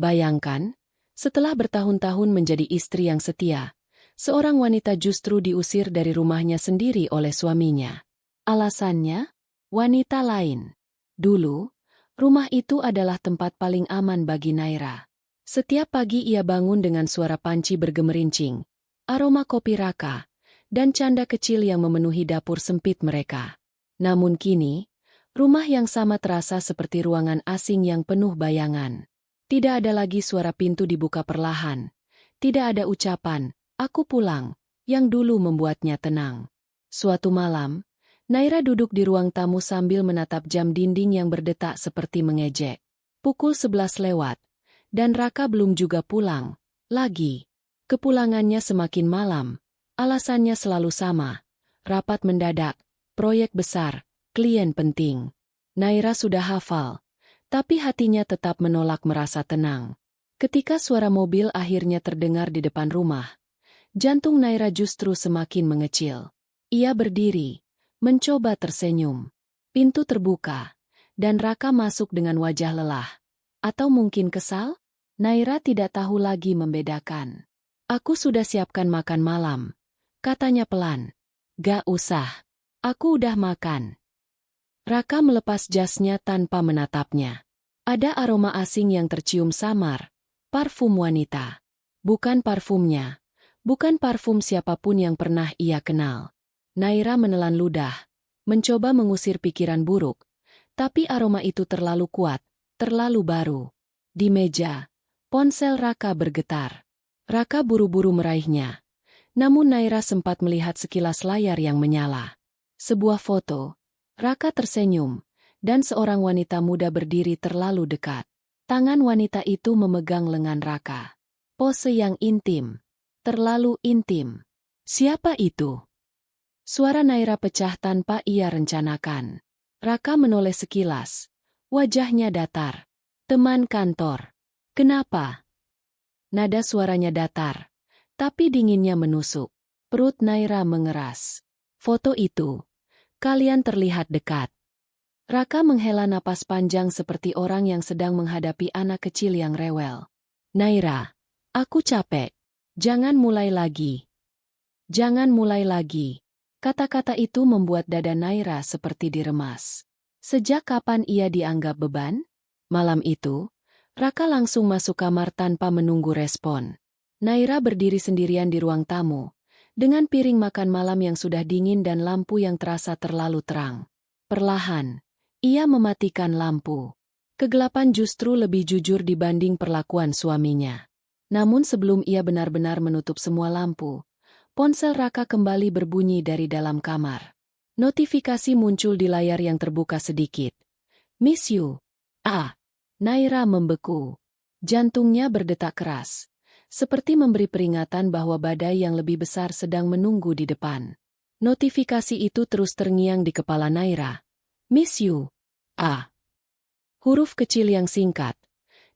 Bayangkan, setelah bertahun-tahun menjadi istri yang setia, seorang wanita justru diusir dari rumahnya sendiri oleh suaminya. Alasannya? Wanita lain. Dulu, rumah itu adalah tempat paling aman bagi Naira. Setiap pagi ia bangun dengan suara panci bergemerincing, aroma kopi Raka, dan canda kecil yang memenuhi dapur sempit mereka. Namun kini, rumah yang sama terasa seperti ruangan asing yang penuh bayangan. Tidak ada lagi suara pintu dibuka perlahan. Tidak ada ucapan, "Aku pulang," yang dulu membuatnya tenang. Suatu malam, Naira duduk di ruang tamu sambil menatap jam dinding yang berdetak seperti mengejek. Pukul 11 lewat, dan Raka belum juga pulang. Lagi. Kepulangannya semakin malam. Alasannya selalu sama. Rapat mendadak, proyek besar, klien penting. Naira sudah hafal. Tapi hatinya tetap menolak merasa tenang. Ketika suara mobil akhirnya terdengar di depan rumah, jantung Naira justru semakin mengecil. Ia berdiri, mencoba tersenyum. Pintu terbuka, dan Raka masuk dengan wajah lelah. Atau mungkin kesal? Naira tidak tahu lagi membedakan. "Aku sudah siapkan makan malam," katanya pelan. "Gak usah. Aku udah makan." Raka melepas jasnya tanpa menatapnya. Ada aroma asing yang tercium samar, parfum wanita. Bukan parfumnya, bukan parfum siapapun yang pernah ia kenal. Naira menelan ludah, mencoba mengusir pikiran buruk, tapi aroma itu terlalu kuat, terlalu baru. Di meja, ponsel Raka bergetar. Raka buru-buru meraihnya, namun Naira sempat melihat sekilas layar yang menyala. Sebuah foto. Raka tersenyum, dan seorang wanita muda berdiri terlalu dekat. Tangan wanita itu memegang lengan Raka. Pose yang intim. Terlalu intim. Siapa itu? Suara Naira pecah tanpa ia rencanakan. Raka menoleh sekilas. Wajahnya datar. "Teman kantor." "Kenapa?" Nada suaranya datar, tapi dinginnya menusuk. Perut Naira mengeras. "Foto itu. Kalian terlihat dekat." Raka menghela napas panjang seperti orang yang sedang menghadapi anak kecil yang rewel. "Naira, aku capek. Jangan mulai lagi. Jangan mulai lagi." Kata-kata itu membuat dada Naira seperti diremas. Sejak kapan ia dianggap beban? Malam itu, Raka langsung masuk kamar tanpa menunggu respon. Naira berdiri sendirian di ruang tamu, dengan piring makan malam yang sudah dingin dan lampu yang terasa terlalu terang. Perlahan, ia mematikan lampu. Kegelapan justru lebih jujur dibanding perlakuan suaminya. Namun sebelum ia benar-benar menutup semua lampu, ponsel Raka kembali berbunyi dari dalam kamar. Notifikasi muncul di layar yang terbuka sedikit. "Miss you." Naira membeku. Jantungnya berdetak keras, seperti memberi peringatan bahwa badai yang lebih besar sedang menunggu di depan. Notifikasi itu terus terngiang di kepala Naira. "Miss you." Huruf kecil yang singkat,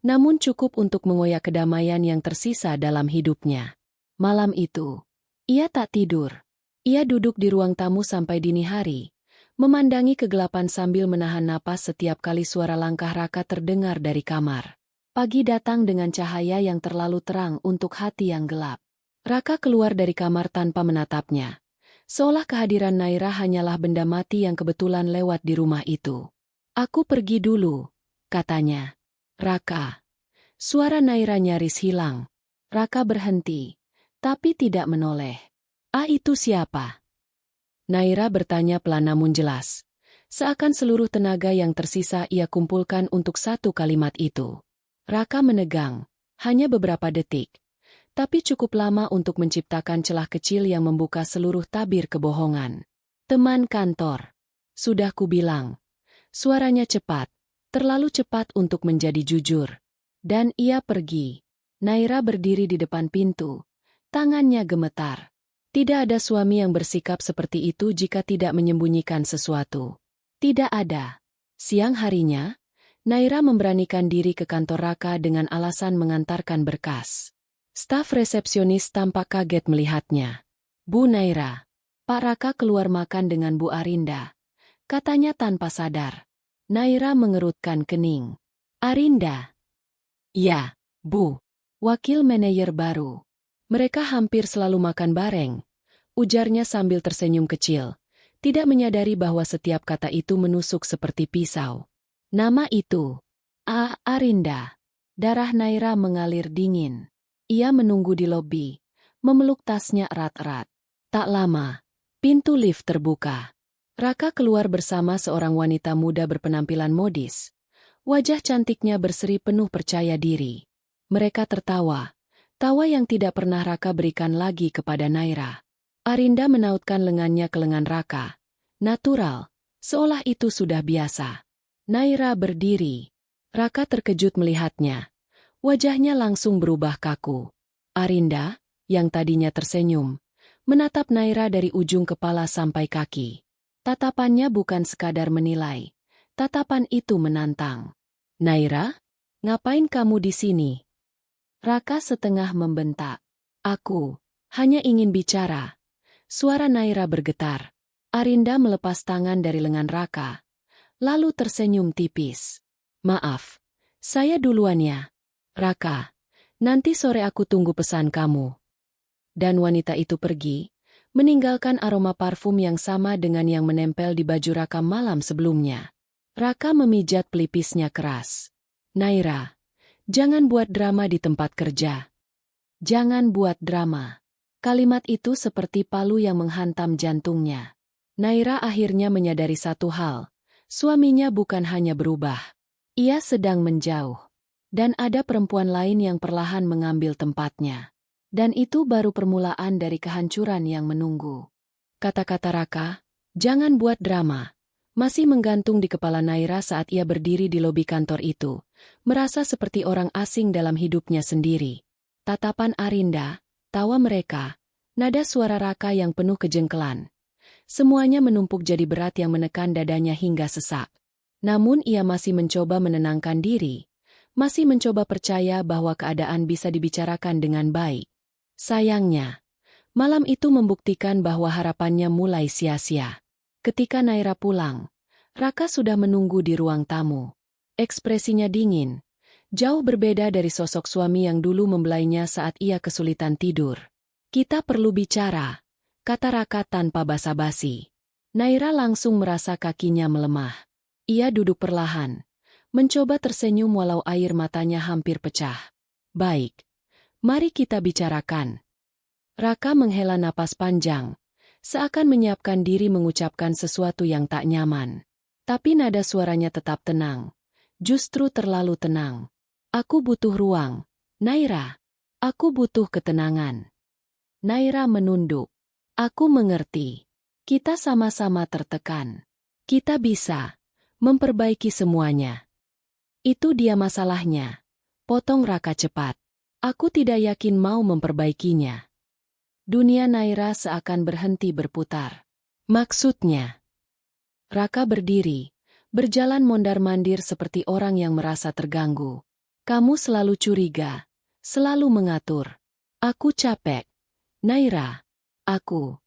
namun cukup untuk mengoyak kedamaian yang tersisa dalam hidupnya. Malam itu, ia tak tidur. Ia duduk di ruang tamu sampai dini hari, memandangi kegelapan sambil menahan napas setiap kali suara langkah Raka terdengar dari kamar. Pagi datang dengan cahaya yang terlalu terang untuk hati yang gelap. Raka keluar dari kamar tanpa menatapnya, seolah kehadiran Naira hanyalah benda mati yang kebetulan lewat di rumah itu. "Aku pergi dulu," katanya. "Raka." Suara Naira nyaris hilang. Raka berhenti, tapi tidak menoleh. Itu siapa?" Naira bertanya pelan namun jelas. Seakan seluruh tenaga yang tersisa ia kumpulkan untuk satu kalimat itu. Raka menegang, hanya beberapa detik. Tapi cukup lama untuk menciptakan celah kecil yang membuka seluruh tabir kebohongan. "Teman kantor." "Sudah kubilang." Suaranya cepat, terlalu cepat untuk menjadi jujur. Dan ia pergi. Naira berdiri di depan pintu. Tangannya gemetar. Tidak ada suami yang bersikap seperti itu jika tidak menyembunyikan sesuatu. Tidak ada. Siang harinya, Naira memberanikan diri ke kantor Raka dengan alasan mengantarkan berkas. Staf resepsionis tampak kaget melihatnya. "Bu Naira." "Pak Raka keluar makan dengan Bu Arinda," katanya tanpa sadar. Naira mengerutkan kening. "Arinda?" "Ya." Bu, wakil manajer baru. Mereka hampir selalu makan bareng, ujarnya sambil tersenyum kecil, tidak menyadari bahwa setiap kata itu menusuk seperti pisau. Nama itu, Arinda. Darah Naira mengalir dingin. Ia menunggu di lobi, memeluk tasnya erat-erat. Tak lama, pintu lift terbuka. Raka keluar bersama seorang wanita muda berpenampilan modis. Wajah cantiknya berseri penuh percaya diri. Mereka tertawa, tawa yang tidak pernah Raka berikan lagi kepada Naira. Arinda menautkan lengannya ke lengan Raka. Natural, seolah itu sudah biasa. Naira berdiri. Raka terkejut melihatnya. Wajahnya langsung berubah kaku. Arinda, yang tadinya tersenyum, menatap Naira dari ujung kepala sampai kaki. Tatapannya bukan sekadar menilai. Tatapan itu menantang. Naira, ngapain kamu di sini? Raka setengah membentak. Aku hanya ingin bicara. Suara Naira bergetar. Arinda melepas tangan dari lengan Raka, lalu tersenyum tipis. Maaf, saya duluan ya. Raka, nanti sore aku tunggu pesan kamu. Dan wanita itu pergi, meninggalkan aroma parfum yang sama dengan yang menempel di baju Raka malam sebelumnya. Raka memijat pelipisnya keras. Naira, jangan buat drama di tempat kerja. Jangan buat drama. Kalimat itu seperti palu yang menghantam jantungnya. Naira akhirnya menyadari satu hal. Suaminya bukan hanya berubah. Ia sedang menjauh. Dan ada perempuan lain yang perlahan mengambil tempatnya. Dan itu baru permulaan dari kehancuran yang menunggu. Kata-kata Raka, jangan buat drama, masih menggantung di kepala Naira saat ia berdiri di lobi kantor itu, merasa seperti orang asing dalam hidupnya sendiri. Tatapan Arinda, tawa mereka, nada suara Raka yang penuh kejengkelan. Semuanya menumpuk jadi berat yang menekan dadanya hingga sesak. Namun ia masih mencoba menenangkan diri, masih mencoba percaya bahwa keadaan bisa dibicarakan dengan baik. Sayangnya, malam itu membuktikan bahwa harapannya mulai sia-sia. Ketika Naira pulang, Raka sudah menunggu di ruang tamu. Ekspresinya dingin, jauh berbeda dari sosok suami yang dulu membelainya saat ia kesulitan tidur. Kita perlu bicara, kata Raka tanpa basa-basi. Naira langsung merasa kakinya melemah. Ia duduk perlahan, mencoba tersenyum walau air matanya hampir pecah. Baik, mari kita bicarakan. Raka menghela napas panjang, seakan menyiapkan diri mengucapkan sesuatu yang tak nyaman. Tapi nada suaranya tetap tenang, justru terlalu tenang. Aku butuh ruang, Naira. Aku butuh ketenangan. Naira menunduk. Aku mengerti. Kita sama-sama tertekan. Kita bisa memperbaiki semuanya. Itu dia masalahnya. Potong Raka cepat. Aku tidak yakin mau memperbaikinya. Dunia Naira seakan berhenti berputar. Maksudnya? Raka berdiri, berjalan mondar-mandir seperti orang yang merasa terganggu. Kamu selalu curiga, selalu mengatur. Aku capek. Naira, aku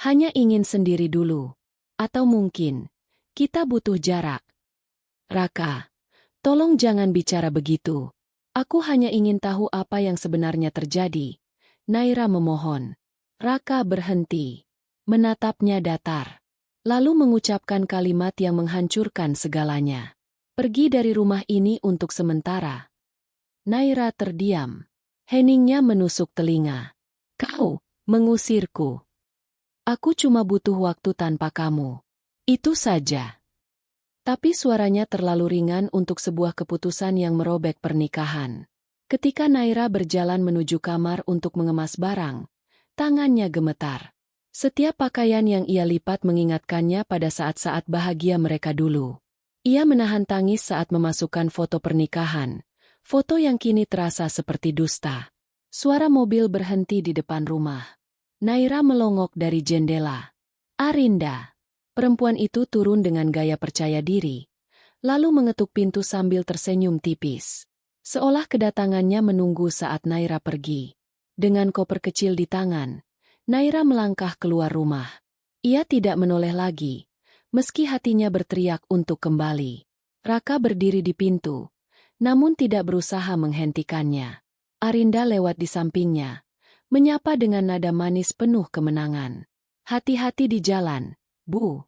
hanya ingin sendiri dulu. Atau mungkin, kita butuh jarak. Raka, tolong jangan bicara begitu. Aku hanya ingin tahu apa yang sebenarnya terjadi. Naira memohon. Raka berhenti, menatapnya datar, lalu mengucapkan kalimat yang menghancurkan segalanya. Pergi dari rumah ini untuk sementara. Naira terdiam. Heningnya menusuk telinga. Kau mengusirku. Aku cuma butuh waktu tanpa kamu. Itu saja. Tapi suaranya terlalu ringan untuk sebuah keputusan yang merobek pernikahan. Ketika Naira berjalan menuju kamar untuk mengemas barang, tangannya gemetar. Setiap pakaian yang ia lipat mengingatkannya pada saat-saat bahagia mereka dulu. Ia menahan tangis saat memasukkan foto pernikahan. Foto yang kini terasa seperti dusta. Suara mobil berhenti di depan rumah. Naira melongok dari jendela. Arinda. Perempuan itu turun dengan gaya percaya diri, lalu mengetuk pintu sambil tersenyum tipis. Seolah kedatangannya menunggu saat Naira pergi. Dengan koper kecil di tangan, Naira melangkah keluar rumah. Ia tidak menoleh lagi, meski hatinya berteriak untuk kembali. Raka berdiri di pintu, namun tidak berusaha menghentikannya. Arinda lewat di sampingnya, menyapa dengan nada manis penuh kemenangan. Hati-hati di jalan, Bu.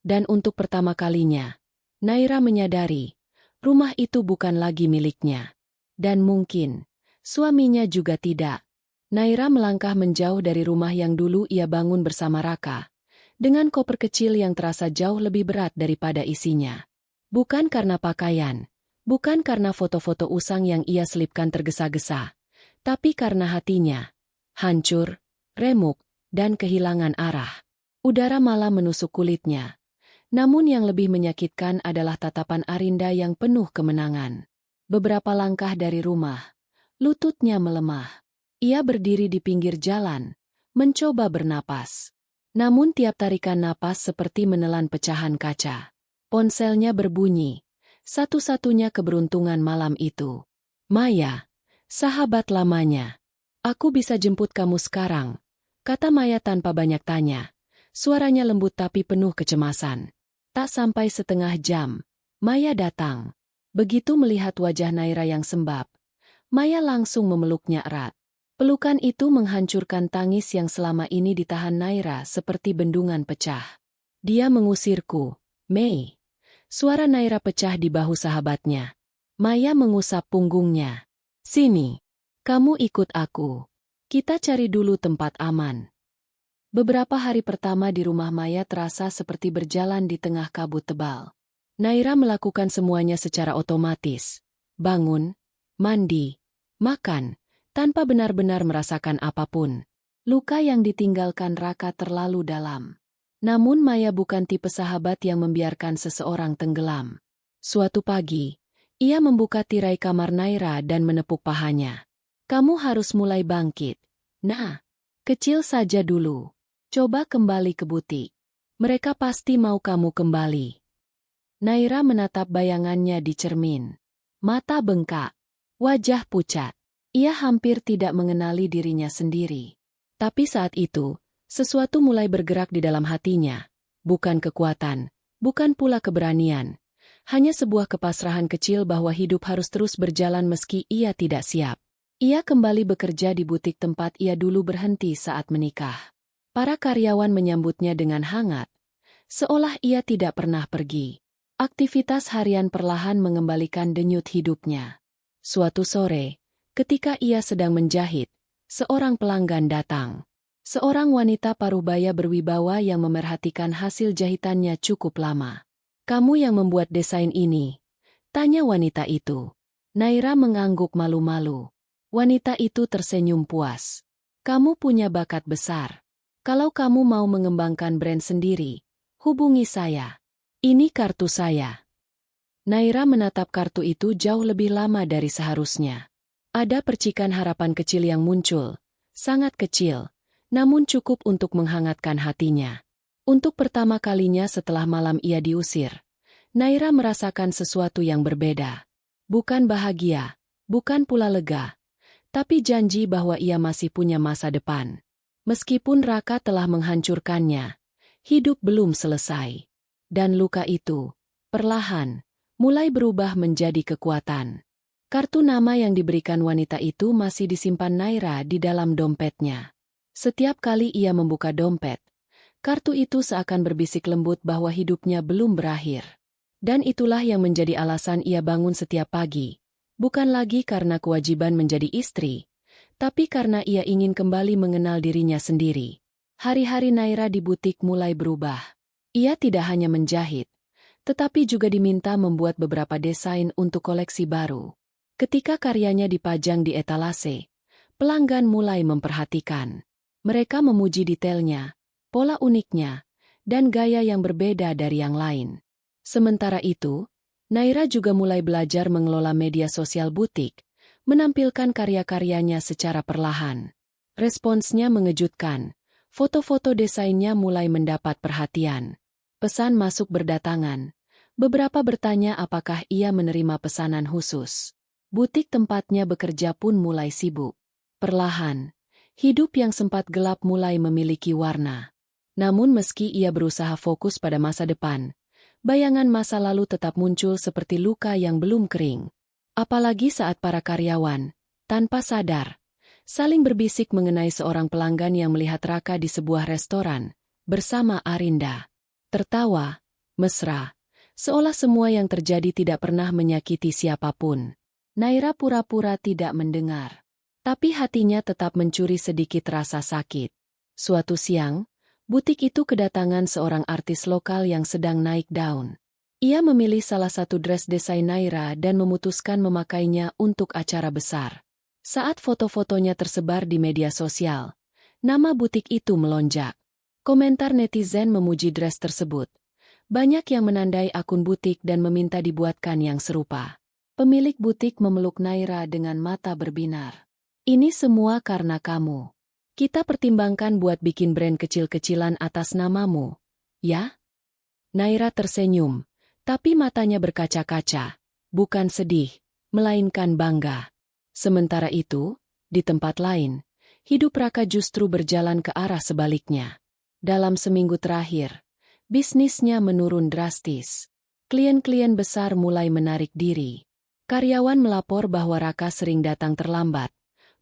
Dan untuk pertama kalinya, Naira menyadari, rumah itu bukan lagi miliknya. Dan mungkin, suaminya juga tidak. Naira melangkah menjauh dari rumah yang dulu ia bangun bersama Raka, dengan koper kecil yang terasa jauh lebih berat daripada isinya. Bukan karena pakaian, bukan karena foto-foto usang yang ia selipkan tergesa-gesa, tapi karena hatinya, hancur, remuk, dan kehilangan arah. Udara malam menusuk kulitnya. Namun yang lebih menyakitkan adalah tatapan Arinda yang penuh kemenangan. Beberapa langkah dari rumah, lututnya melemah. Ia berdiri di pinggir jalan, mencoba bernapas. Namun tiap tarikan napas seperti menelan pecahan kaca. Ponselnya berbunyi, satu-satunya keberuntungan malam itu. Maya, sahabat lamanya. Aku bisa jemput kamu sekarang, kata Maya tanpa banyak tanya. Suaranya lembut tapi penuh kecemasan. Tak sampai setengah jam, Maya datang. Begitu melihat wajah Naira yang sembab, Maya langsung memeluknya erat. Pelukan itu menghancurkan tangis yang selama ini ditahan Naira seperti bendungan pecah. Dia mengusirku, Mei. Suara Naira pecah di bahu sahabatnya. Maya mengusap punggungnya. Sini, kamu ikut aku. Kita cari dulu tempat aman. Beberapa hari pertama di rumah Maya terasa seperti berjalan di tengah kabut tebal. Naira melakukan semuanya secara otomatis. Bangun, mandi, makan, tanpa benar-benar merasakan apapun. Luka yang ditinggalkan Raka terlalu dalam. Namun Maya bukan tipe sahabat yang membiarkan seseorang tenggelam. Suatu pagi, ia membuka tirai kamar Naira dan menepuk pahanya. Kamu harus mulai bangkit. Nah, kecil saja dulu. Coba kembali ke butik. Mereka pasti mau kamu kembali. Naira menatap bayangannya di cermin. Mata bengkak. Wajah pucat. Ia hampir tidak mengenali dirinya sendiri. Tapi saat itu, sesuatu mulai bergerak di dalam hatinya. Bukan kekuatan, bukan pula keberanian. Hanya sebuah kepasrahan kecil bahwa hidup harus terus berjalan meski ia tidak siap. Ia kembali bekerja di butik tempat ia dulu berhenti saat menikah. Para karyawan menyambutnya dengan hangat, seolah ia tidak pernah pergi. Aktivitas harian perlahan mengembalikan denyut hidupnya. Suatu sore, ketika ia sedang menjahit, seorang pelanggan datang. Seorang wanita paruh-baya berwibawa yang memerhatikan hasil jahitannya cukup lama. Kamu yang membuat desain ini? Tanya wanita itu. Naira mengangguk malu-malu. Wanita itu tersenyum puas. Kamu punya bakat besar. Kalau kamu mau mengembangkan brand sendiri, hubungi saya. Ini kartu saya. Naira menatap kartu itu jauh lebih lama dari seharusnya. Ada percikan harapan kecil yang muncul, sangat kecil, namun cukup untuk menghangatkan hatinya. Untuk pertama kalinya setelah malam ia diusir, Naira merasakan sesuatu yang berbeda. Bukan bahagia, bukan pula lega, tapi janji bahwa ia masih punya masa depan. Meskipun Raka telah menghancurkannya, hidup belum selesai. Dan luka itu, perlahan, mulai berubah menjadi kekuatan. Kartu nama yang diberikan wanita itu masih disimpan Naira di dalam dompetnya. Setiap kali ia membuka dompet, kartu itu seakan berbisik lembut bahwa hidupnya belum berakhir. Dan itulah yang menjadi alasan ia bangun setiap pagi. Bukan lagi karena kewajiban menjadi istri, tapi karena ia ingin kembali mengenal dirinya sendiri. Hari-hari Naira di butik mulai berubah. Ia tidak hanya menjahit, tetapi juga diminta membuat beberapa desain untuk koleksi baru. Ketika karyanya dipajang di etalase, pelanggan mulai memperhatikan. Mereka memuji detailnya, pola uniknya, dan gaya yang berbeda dari yang lain. Sementara itu, Naira juga mulai belajar mengelola media sosial butik, menampilkan karya-karyanya secara perlahan. Responsnya mengejutkan. Foto-foto desainnya mulai mendapat perhatian. Pesan masuk berdatangan. Beberapa bertanya apakah ia menerima pesanan khusus. Butik tempatnya bekerja pun mulai sibuk. Perlahan, hidup yang sempat gelap mulai memiliki warna. Namun meski ia berusaha fokus pada masa depan, bayangan masa lalu tetap muncul seperti luka yang belum kering. Apalagi saat para karyawan, Tanpa sadar, saling berbisik mengenai seorang pelanggan yang melihat Raka di sebuah restoran bersama Arinda. Tertawa, mesra, seolah semua yang terjadi tidak pernah menyakiti siapapun. Naira pura-pura tidak mendengar, tapi hatinya tetap mencuri sedikit rasa sakit. Suatu siang, butik itu kedatangan seorang artis lokal yang sedang naik daun. Ia memilih salah satu dress desain Naira dan memutuskan memakainya untuk acara besar. Saat foto-fotonya tersebar di media sosial, nama butik itu melonjak. Komentar netizen memuji dress tersebut. Banyak yang menandai akun butik dan meminta dibuatkan yang serupa. Pemilik butik memeluk Naira dengan mata berbinar. Ini semua karena kamu. Kita pertimbangkan buat bikin brand kecil-kecilan atas namamu, ya? Naira tersenyum, tapi matanya berkaca-kaca, bukan sedih, melainkan bangga. Sementara itu, di tempat lain, hidup Raka justru berjalan ke arah sebaliknya. Dalam seminggu terakhir, bisnisnya menurun drastis. Klien-klien besar mulai menarik diri. Karyawan melapor bahwa Raka sering datang terlambat,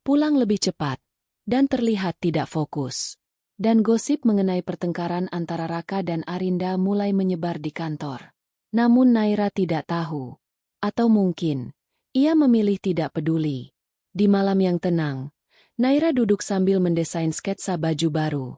pulang lebih cepat, dan terlihat tidak fokus. Dan gosip mengenai pertengkaran antara Raka dan Arinda mulai menyebar di kantor. Namun Naira tidak tahu. Atau mungkin, ia memilih tidak peduli. Di malam yang tenang, Naira duduk sambil mendesain sketsa baju baru.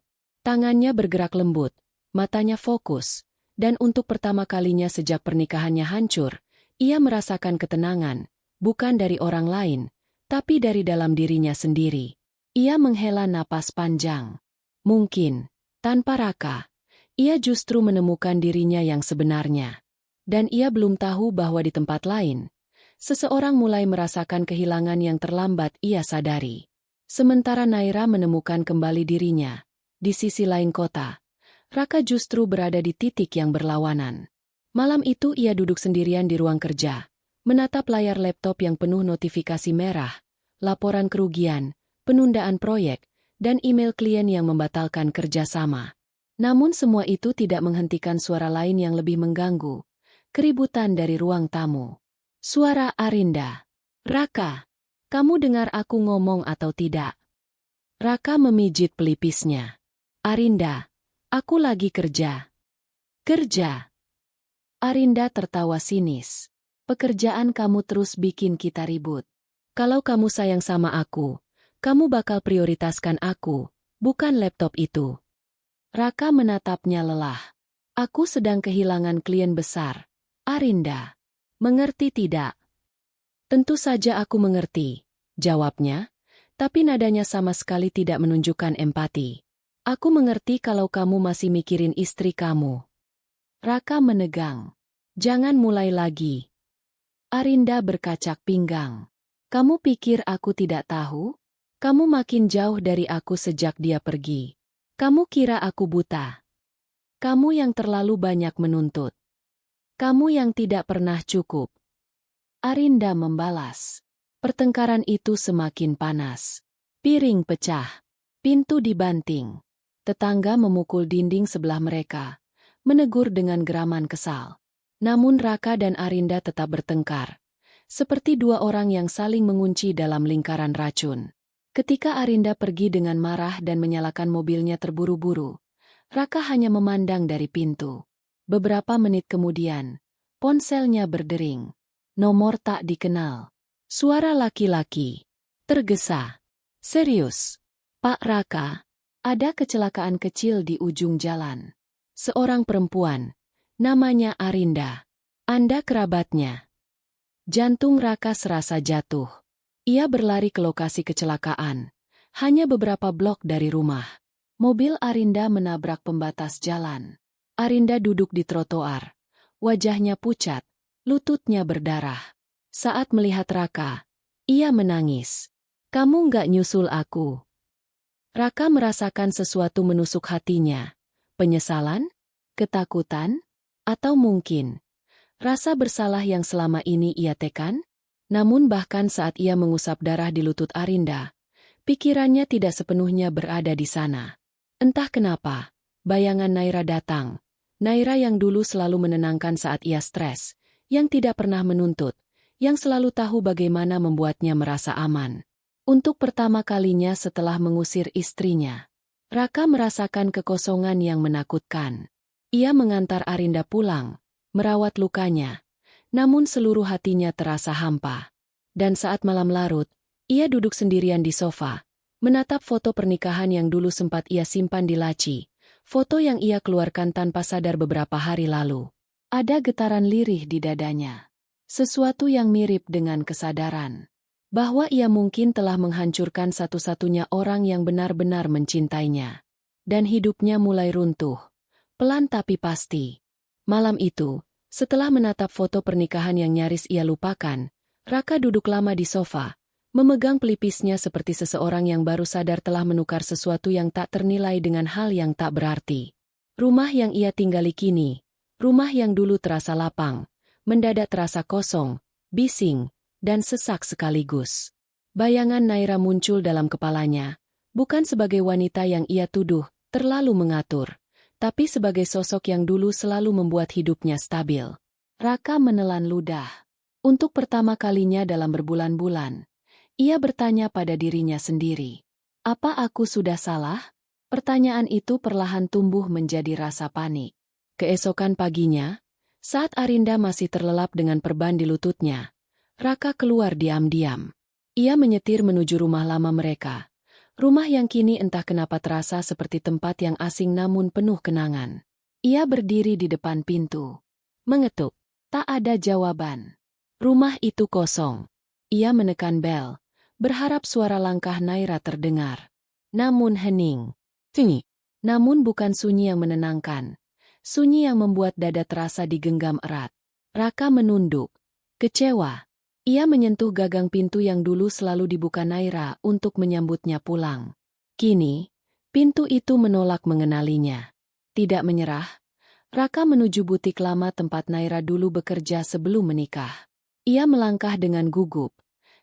Tangannya bergerak lembut, matanya fokus, dan untuk pertama kalinya sejak pernikahannya hancur, ia merasakan ketenangan, bukan dari orang lain, tapi dari dalam dirinya sendiri. Ia menghela napas panjang. Mungkin, tanpa Raka, ia justru menemukan dirinya yang sebenarnya. Dan ia belum tahu bahwa di tempat lain, seseorang mulai merasakan kehilangan yang terlambat ia sadari. Sementara Naira menemukan kembali dirinya, di sisi lain kota, Raka justru berada di titik yang berlawanan. Malam itu ia duduk sendirian di ruang kerja, menatap layar laptop yang penuh notifikasi merah, laporan kerugian, penundaan proyek, dan email klien yang membatalkan kerjasama. Namun semua itu tidak menghentikan suara lain yang lebih mengganggu. Keributan dari ruang tamu. Suara Arinda. Raka, kamu dengar aku ngomong atau tidak? Raka memijit pelipisnya. Arinda, aku lagi kerja. Kerja? Arinda tertawa sinis. Pekerjaan kamu terus bikin kita ribut. Kalau kamu sayang sama aku, kamu bakal prioritaskan aku, bukan laptop itu. Raka menatapnya lelah. Aku sedang kehilangan klien besar. Arinda, mengerti tidak? Tentu saja aku mengerti, jawabnya, tapi nadanya sama sekali tidak menunjukkan empati. Aku mengerti kalau kamu masih mikirin istri kamu. Raka menegang. Jangan mulai lagi. Arinda berkacak pinggang. Kamu pikir aku tidak tahu? Kamu makin jauh dari aku sejak dia pergi. Kamu kira aku buta. Kamu yang terlalu banyak menuntut. Kamu yang tidak pernah cukup. Arinda membalas. Pertengkaran itu semakin panas. Piring pecah. Pintu dibanting. Tetangga memukul dinding sebelah mereka, menegur dengan geraman kesal. Namun Raka dan Arinda tetap bertengkar, seperti dua orang yang saling mengunci dalam lingkaran racun. Ketika Arinda pergi dengan marah dan menyalakan mobilnya terburu-buru, Raka hanya memandang dari pintu. Beberapa menit kemudian, ponselnya berdering. Nomor tak dikenal. Suara laki-laki. Tergesa. Serius, Pak Raka, ada kecelakaan kecil di ujung jalan. Seorang perempuan, namanya Arinda. Anda kerabatnya. Jantung Raka serasa jatuh. Ia berlari ke lokasi kecelakaan, hanya beberapa blok dari rumah. Mobil Arinda menabrak pembatas jalan. Arinda duduk di trotoar. Wajahnya pucat, lututnya berdarah. Saat melihat Raka, ia menangis. Kamu nggak nyusul aku. Raka merasakan sesuatu menusuk hatinya. Penyesalan? Ketakutan? Atau mungkin rasa bersalah yang selama ini ia tekan? Namun bahkan saat ia mengusap darah di lutut Arinda, pikirannya tidak sepenuhnya berada di sana. Entah kenapa, bayangan Naira datang. Naira yang dulu selalu menenangkan saat ia stres, yang tidak pernah menuntut, yang selalu tahu bagaimana membuatnya merasa aman. Untuk pertama kalinya setelah mengusir istrinya, Raka merasakan kekosongan yang menakutkan. Ia mengantar Arinda pulang, merawat lukanya, namun seluruh hatinya terasa hampa. Dan saat malam larut, ia duduk sendirian di sofa, menatap foto pernikahan yang dulu sempat ia simpan di laci, foto yang ia keluarkan tanpa sadar beberapa hari lalu. Ada getaran lirih di dadanya. Sesuatu yang mirip dengan kesadaran bahwa ia mungkin telah menghancurkan satu-satunya orang yang benar-benar mencintainya. Dan hidupnya mulai runtuh. Pelan tapi pasti. Malam itu, setelah menatap foto pernikahan yang nyaris ia lupakan, Raka duduk lama di sofa, memegang pelipisnya seperti seseorang yang baru sadar telah menukar sesuatu yang tak ternilai dengan hal yang tak berarti. Rumah yang ia tinggali kini, rumah yang dulu terasa lapang, mendadak terasa kosong, bising, dan sesak sekaligus. Bayangan Naira muncul dalam kepalanya, bukan sebagai wanita yang ia tuduh terlalu mengatur, tapi sebagai sosok yang dulu selalu membuat hidupnya stabil. Raka menelan ludah. Untuk pertama kalinya dalam berbulan-bulan, ia bertanya pada dirinya sendiri. Apa aku sudah salah? Pertanyaan itu perlahan tumbuh menjadi rasa panik. Keesokan paginya, saat Arinda masih terlelap dengan perban di lututnya, Raka keluar diam-diam. Ia menyetir menuju rumah lama mereka. Rumah yang kini entah kenapa terasa seperti tempat yang asing namun penuh kenangan. Ia berdiri di depan pintu. Mengetuk. Tak ada jawaban. Rumah itu kosong. Ia menekan bel, berharap suara langkah Naira terdengar. Namun hening. Sunyi. Namun bukan sunyi yang menenangkan. Sunyi yang membuat dada terasa digenggam erat. Raka menunduk. Kecewa. Ia menyentuh gagang pintu yang dulu selalu dibuka Naira untuk menyambutnya pulang. Kini, pintu itu menolak mengenalinya. Tidak menyerah, Raka menuju butik lama tempat Naira dulu bekerja sebelum menikah. Ia melangkah dengan gugup,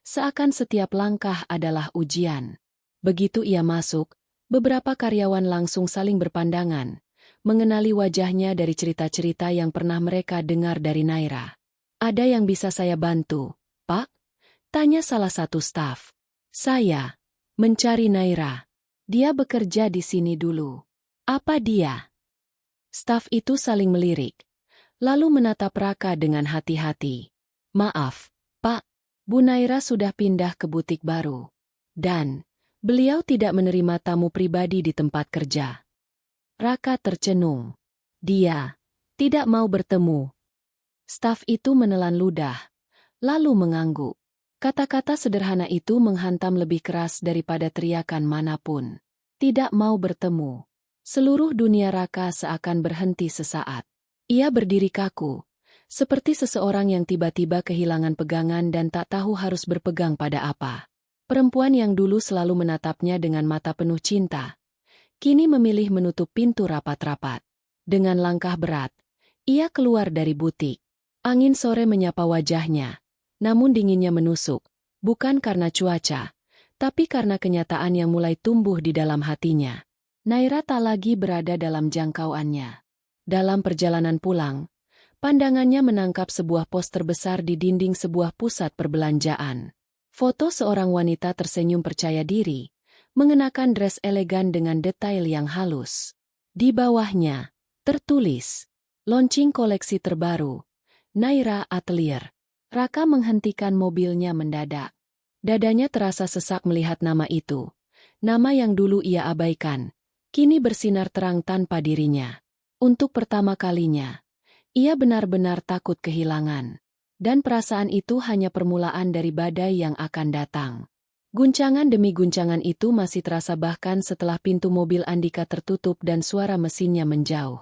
seakan setiap langkah adalah ujian. Begitu ia masuk, beberapa karyawan langsung saling berpandangan, mengenali wajahnya dari cerita-cerita yang pernah mereka dengar dari Naira. Ada yang bisa saya bantu, Pak? Tanya salah satu staf. Saya mencari Naira. Dia bekerja di sini dulu. Apa dia? Staf itu saling melirik, lalu menatap Raka dengan hati-hati. Maaf, Pak. Bu Naira sudah pindah ke butik baru. Dan beliau tidak menerima tamu pribadi di tempat kerja. Raka tercenung. Dia tidak mau bertemu. Staf itu menelan ludah, lalu mengangguk. Kata-kata sederhana itu menghantam lebih keras daripada teriakan manapun. Tidak mau bertemu. Seluruh dunia Raka seakan berhenti sesaat. Ia berdiri kaku, seperti seseorang yang tiba-tiba kehilangan pegangan dan tak tahu harus berpegang pada apa. Perempuan yang dulu selalu menatapnya dengan mata penuh cinta, kini memilih menutup pintu rapat-rapat. Dengan langkah berat, ia keluar dari butik. Angin sore menyapa wajahnya, namun dinginnya menusuk, bukan karena cuaca, tapi karena kenyataan yang mulai tumbuh di dalam hatinya. Naira tak lagi berada dalam jangkauannya. Dalam perjalanan pulang, pandangannya menangkap sebuah poster besar di dinding sebuah pusat perbelanjaan. Foto seorang wanita tersenyum percaya diri, mengenakan dress elegan dengan detail yang halus. Di bawahnya, tertulis, launching koleksi terbaru, Naira Atelier. Raka menghentikan mobilnya mendadak. Dadanya terasa sesak melihat nama itu. Nama yang dulu ia abaikan, kini bersinar terang tanpa dirinya. Untuk pertama kalinya, ia benar-benar takut kehilangan. Dan perasaan itu hanya permulaan dari badai yang akan datang. Guncangan demi guncangan itu masih terasa bahkan setelah pintu mobil Andika tertutup dan suara mesinnya menjauh.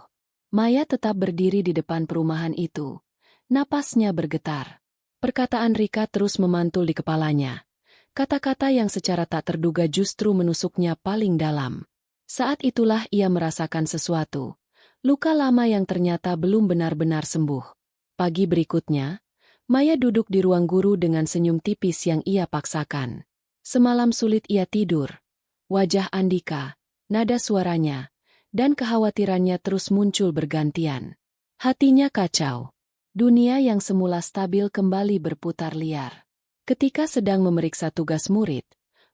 Maya tetap berdiri di depan perumahan itu. Napasnya bergetar. Perkataan Rika terus memantul di kepalanya. Kata-kata yang secara tak terduga justru menusuknya paling dalam. Saat itulah ia merasakan sesuatu. Luka lama yang ternyata belum benar-benar sembuh. Pagi berikutnya, Maya duduk di ruang guru dengan senyum tipis yang ia paksakan. Semalam sulit ia tidur. Wajah Andika, nada suaranya, dan kekhawatirannya terus muncul bergantian. Hatinya kacau. Dunia yang semula stabil kembali berputar liar. Ketika sedang memeriksa tugas murid,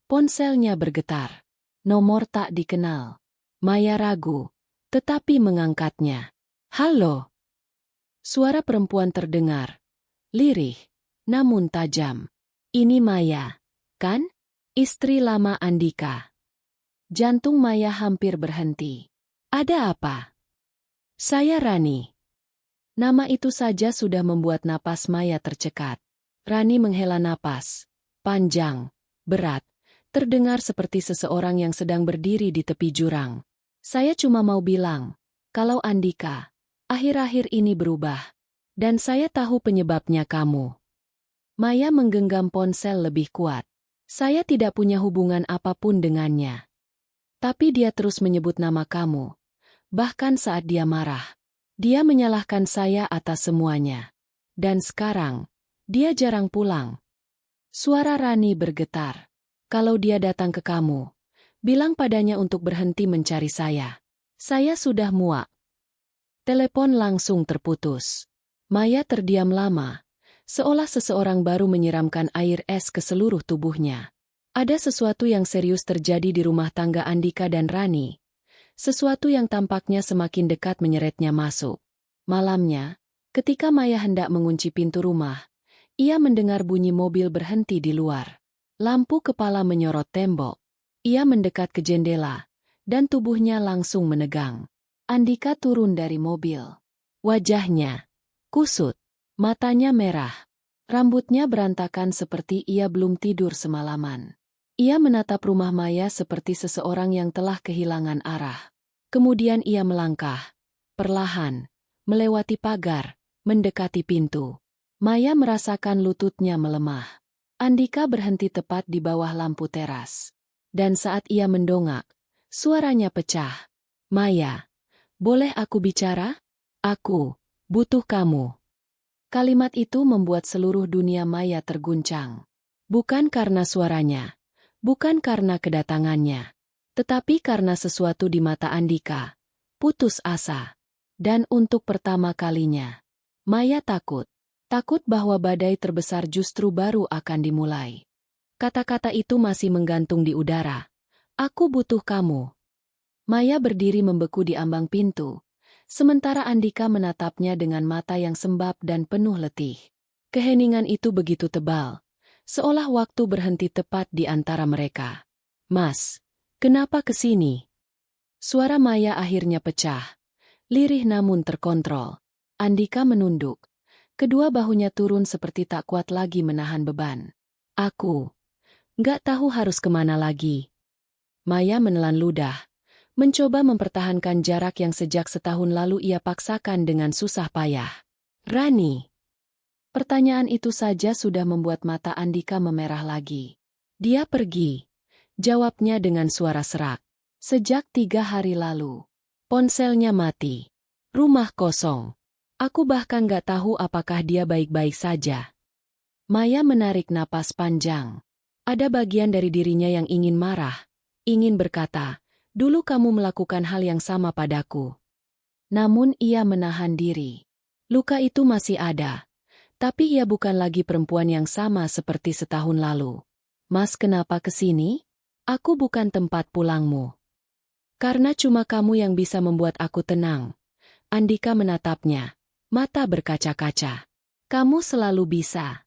Ponselnya bergetar. Nomor tak dikenal. Maya ragu, tetapi mengangkatnya. Halo. Suara perempuan terdengar. Lirih, namun tajam. Ini Maya, kan? Istri lama Andika. Jantung Maya hampir berhenti. Ada apa? Saya Rani. Nama itu saja sudah membuat napas Maya tercekat. Rani menghela napas. Panjang, berat, terdengar seperti seseorang yang sedang berdiri di tepi jurang. Saya cuma mau bilang, kalau Andika, akhir-akhir ini berubah. Dan saya tahu penyebabnya kamu. Maya menggenggam ponsel lebih kuat. Saya tidak punya hubungan apapun dengannya. Tapi dia terus menyebut nama kamu. Bahkan saat dia marah. Dia menyalahkan saya atas semuanya. Dan sekarang, dia jarang pulang. Suara Rani bergetar. Kalau dia datang ke kamu, bilang padanya untuk berhenti mencari saya. Saya sudah muak. Telepon langsung terputus. Maya terdiam lama, seolah seseorang baru menyiramkan air es ke seluruh tubuhnya. Ada sesuatu yang serius terjadi di rumah tangga Andika dan Rani. Sesuatu yang tampaknya semakin dekat menyeretnya masuk. Malamnya, ketika Maya hendak mengunci pintu rumah, ia mendengar bunyi mobil berhenti di luar. Lampu kepala menyorot tembok. Ia mendekat ke jendela, dan tubuhnya langsung menegang. Andika turun dari mobil. Wajahnya kusut, matanya merah, rambutnya berantakan seperti ia belum tidur semalaman. Ia menatap rumah Maya seperti seseorang yang telah kehilangan arah. Kemudian ia melangkah, perlahan, melewati pagar, mendekati pintu. Maya merasakan lututnya melemah. Andika berhenti tepat di bawah lampu teras. Dan saat ia mendongak, suaranya pecah. Maya, boleh aku bicara? Aku butuh kamu. Kalimat itu membuat seluruh dunia Maya terguncang. Bukan karena suaranya, bukan karena kedatangannya, tetapi karena sesuatu di mata Andika. Putus asa. Dan untuk pertama kalinya, Maya takut. Takut bahwa badai terbesar justru baru akan dimulai. Kata-kata itu masih menggantung di udara. Aku butuh kamu. Maya berdiri membeku di ambang pintu. Sementara Andika menatapnya dengan mata yang sembab dan penuh letih. Keheningan itu begitu tebal, seolah waktu berhenti tepat di antara mereka. Mas, kenapa kesini? Suara Maya akhirnya pecah. Lirih namun terkontrol. Andika menunduk. Kedua bahunya turun seperti tak kuat lagi menahan beban. Aku nggak tahu harus kemana lagi. Maya menelan ludah. Mencoba mempertahankan jarak yang sejak setahun lalu ia paksakan dengan susah payah. Rani. Pertanyaan itu saja sudah membuat mata Andika memerah lagi. Dia pergi. Jawabnya dengan suara serak. Sejak 3 hari lalu. Ponselnya mati. Rumah kosong. Aku bahkan gak tahu apakah dia baik-baik saja. Maya menarik napas panjang. Ada bagian dari dirinya yang ingin marah. Ingin berkata, dulu kamu melakukan hal yang sama padaku. Namun ia menahan diri. Luka itu masih ada. Tapi ia bukan lagi perempuan yang sama seperti setahun lalu. Mas, kenapa kesini? Aku bukan tempat pulangmu. Karena cuma kamu yang bisa membuat aku tenang. Andika menatapnya. Mata berkaca-kaca. Kamu selalu bisa.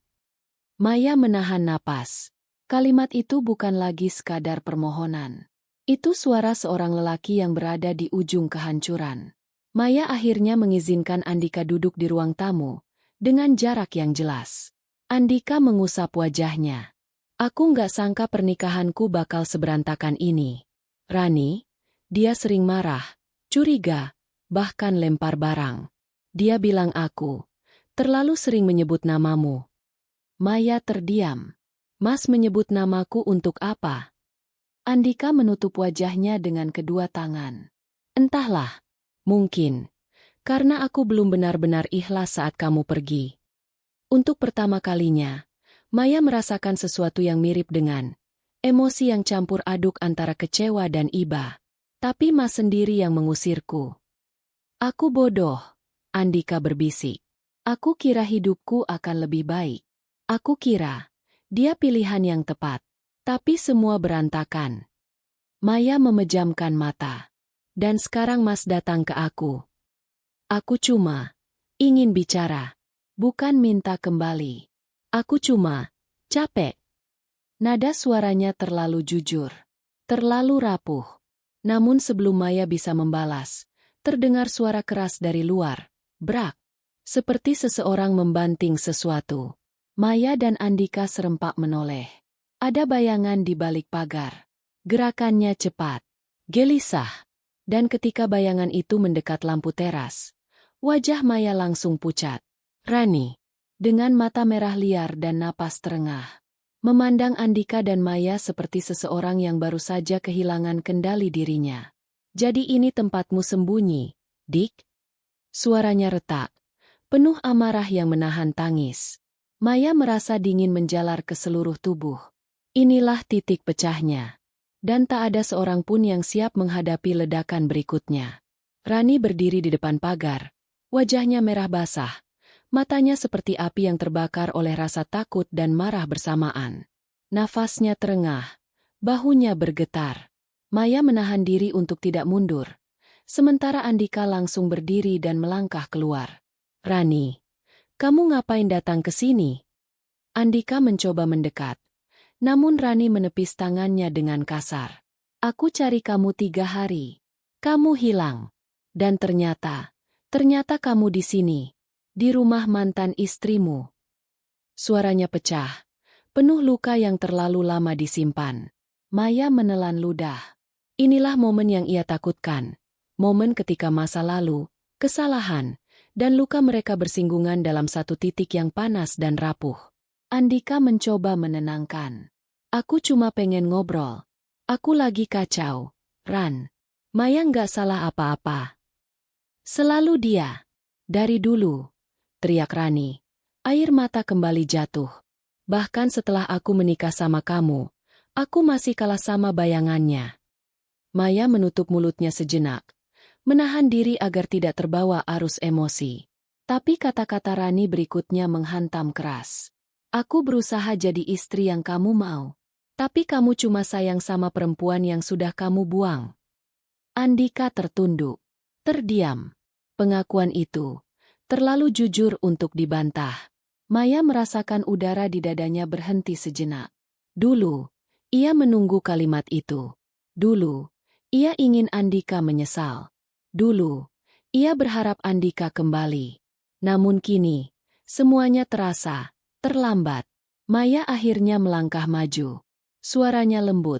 Maya menahan napas. Kalimat itu bukan lagi sekadar permohonan. Itu suara seorang lelaki yang berada di ujung kehancuran. Maya akhirnya mengizinkan Andika duduk di ruang tamu, dengan jarak yang jelas. Andika mengusap wajahnya. Aku nggak sangka pernikahanku bakal seberantakan ini. Rani, dia sering marah, curiga, bahkan lempar barang. Dia bilang aku terlalu sering menyebut namamu. Maya terdiam. Mas menyebut namaku untuk apa? Andika menutup wajahnya dengan kedua tangan. Entahlah, mungkin, karena aku belum benar-benar ikhlas saat kamu pergi. Untuk pertama kalinya, Maya merasakan sesuatu yang mirip dengan emosi yang campur aduk antara kecewa dan iba. Tapi Mas sendiri yang mengusirku. Aku bodoh, Andika berbisik. Aku kira hidupku akan lebih baik. Aku kira dia pilihan yang tepat. Tapi semua berantakan. Maya memejamkan mata. Dan sekarang Mas datang ke aku. Aku cuma ingin bicara, bukan minta kembali. Aku cuma capek. Nada suaranya terlalu jujur, terlalu rapuh. Namun sebelum Maya bisa membalas, terdengar suara keras dari luar, brak. Seperti seseorang membanting sesuatu. Maya dan Andika serempak menoleh. Ada bayangan di balik pagar. Gerakannya cepat, gelisah. Dan ketika bayangan itu mendekat lampu teras, wajah Maya langsung pucat. Rani, dengan mata merah liar dan napas terengah, memandang Andika dan Maya seperti seseorang yang baru saja kehilangan kendali dirinya. Jadi ini tempatmu sembunyi, Dik? Suaranya retak, penuh amarah yang menahan tangis. Maya merasa dingin menjalar ke seluruh tubuh. Inilah titik pecahnya. Dan tak ada seorang pun yang siap menghadapi ledakan berikutnya. Rani berdiri di depan pagar. Wajahnya merah basah. Matanya seperti api yang terbakar oleh rasa takut dan marah bersamaan. Nafasnya terengah. Bahunya bergetar. Maya menahan diri untuk tidak mundur. Sementara Andika langsung berdiri dan melangkah keluar. Rani, kamu ngapain datang ke sini? Andika mencoba mendekat. Namun Rani menepis tangannya dengan kasar. Aku cari kamu 3 hari. Kamu hilang. Dan ternyata kamu di sini. Di rumah mantan istrimu. Suaranya pecah. Penuh luka yang terlalu lama disimpan. Maya menelan ludah. Inilah momen yang ia takutkan. Momen ketika masa lalu, kesalahan, dan luka mereka bersinggungan dalam satu titik yang panas dan rapuh. Andika mencoba menenangkan. Aku cuma pengen ngobrol. Aku lagi kacau. Ran. Maya nggak salah apa-apa. Selalu dia. Dari dulu. Teriak Rani. Air mata kembali jatuh. Bahkan setelah aku menikah sama kamu, aku masih kalah sama bayangannya. Maya menutup mulutnya sejenak. Menahan diri agar tidak terbawa arus emosi. Tapi kata-kata Rani berikutnya menghantam keras. Aku berusaha jadi istri yang kamu mau. Tapi kamu cuma sayang sama perempuan yang sudah kamu buang. Andika tertunduk. Terdiam. Pengakuan itu terlalu jujur untuk dibantah. Maya merasakan udara di dadanya berhenti sejenak. Dulu, ia menunggu kalimat itu. Dulu, ia ingin Andika menyesal. Dulu, ia berharap Andika kembali. Namun kini, semuanya terasa terlambat. Maya akhirnya melangkah maju. Suaranya lembut,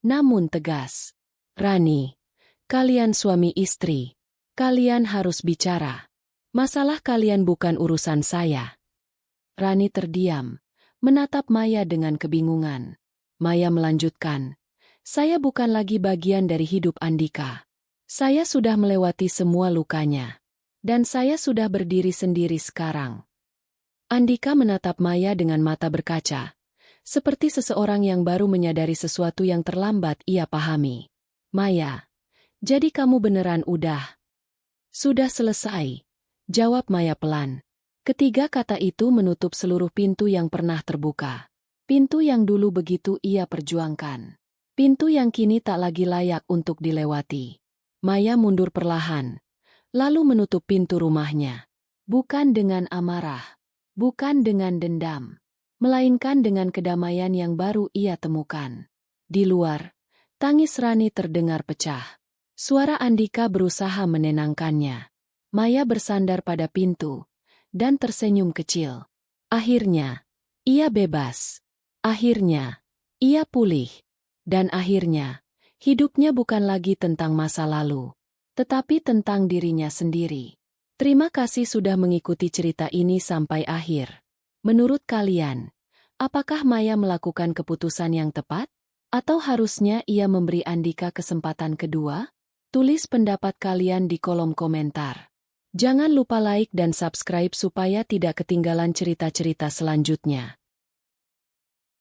namun tegas. Rani, kalian suami istri. Kalian harus bicara. Masalah kalian bukan urusan saya. Rani terdiam, menatap Maya dengan kebingungan. Maya melanjutkan, saya bukan lagi bagian dari hidup Andika. Saya sudah melewati semua lukanya. Dan saya sudah berdiri sendiri sekarang. Andika menatap Maya dengan mata berkaca, seperti seseorang yang baru menyadari sesuatu yang terlambat ia pahami. Maya, jadi kamu beneran udah? Sudah selesai, jawab Maya pelan. Ketiga kata itu menutup seluruh pintu yang pernah terbuka. Pintu yang dulu begitu ia perjuangkan. Pintu yang kini tak lagi layak untuk dilewati. Maya mundur perlahan, lalu menutup pintu rumahnya. Bukan dengan amarah. Bukan dengan dendam, melainkan dengan kedamaian yang baru ia temukan. Di luar, tangis Rani terdengar pecah. Suara Andika berusaha menenangkannya. Maya bersandar pada pintu, dan tersenyum kecil. Akhirnya, ia bebas. Akhirnya, ia pulih. Dan akhirnya, hidupnya bukan lagi tentang masa lalu, tetapi tentang dirinya sendiri. Terima kasih sudah mengikuti cerita ini sampai akhir. Menurut kalian, apakah Maya melakukan keputusan yang tepat? Atau harusnya ia memberi Andika kesempatan kedua? Tulis pendapat kalian di kolom komentar. Jangan lupa like dan subscribe supaya tidak ketinggalan cerita-cerita selanjutnya.